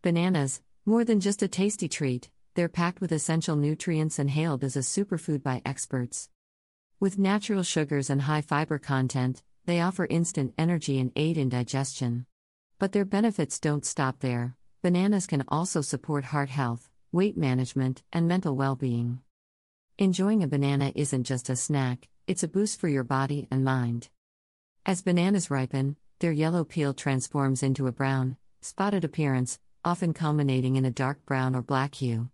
Bananas, more than just a tasty treat, they're packed with essential nutrients and hailed as a superfood by experts. With natural sugars and high fiber content, they offer instant energy and aid in digestion. But their benefits don't stop there. Bananas can also support heart health, weight management, and mental well-being. Enjoying a banana isn't just a snack, it's a boost for your body and mind. As bananas ripen, their yellow peel transforms into a brown, spotted appearance, often culminating in a dark brown or black hue.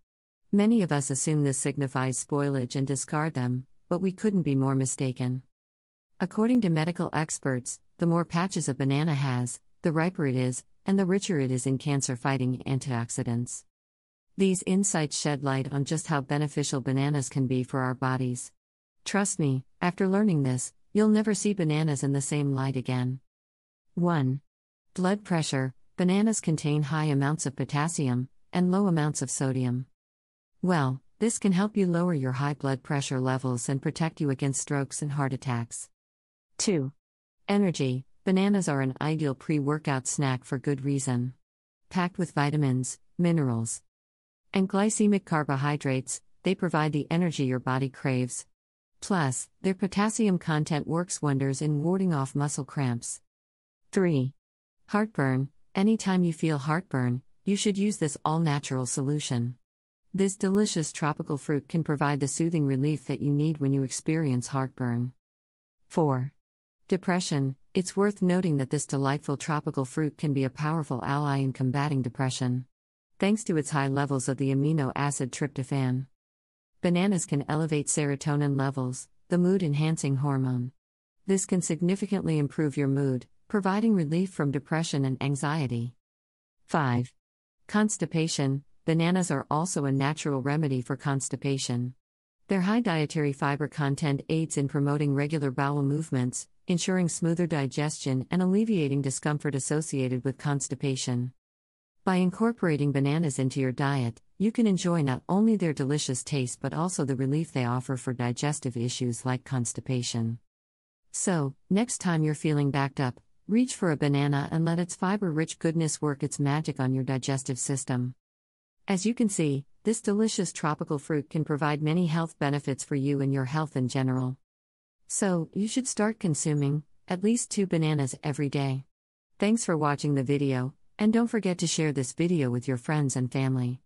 Many of us assume this signifies spoilage and discard them, but we couldn't be more mistaken. According to medical experts, the more patches a banana has, the riper it is, and the richer it is in cancer-fighting antioxidants. These insights shed light on just how beneficial bananas can be for our bodies. Trust me, after learning this, you'll never see bananas in the same light again. 1. Blood pressure. Bananas contain high amounts of potassium and low amounts of sodium. Well, this can help you lower your high blood pressure levels and protect you against strokes and heart attacks. 2. Energy. Bananas are an ideal pre-workout snack for good reason. Packed with vitamins, minerals, and glycemic carbohydrates, they provide the energy your body craves. Plus, their potassium content works wonders in warding off muscle cramps. 3. Heartburn. Anytime you feel heartburn, you should use this all-natural solution. This delicious tropical fruit can provide the soothing relief that you need when you experience heartburn. 4. Depression. It's worth noting that this delightful tropical fruit can be a powerful ally in combating depression, thanks to its high levels of the amino acid tryptophan. Bananas can elevate serotonin levels, the mood-enhancing hormone. This can significantly improve your mood, providing relief from depression and anxiety. 5. Constipation. Bananas are also a natural remedy for constipation. Their high dietary fiber content aids in promoting regular bowel movements, ensuring smoother digestion and alleviating discomfort associated with constipation. By incorporating bananas into your diet, you can enjoy not only their delicious taste but also the relief they offer for digestive issues like constipation. So, next time you're feeling backed up, reach for a banana and let its fiber-rich goodness work its magic on your digestive system. As you can see, this delicious tropical fruit can provide many health benefits for you and your health in general. So, you should start consuming at least 2 bananas every day. Thanks for watching the video, and don't forget to share this video with your friends and family.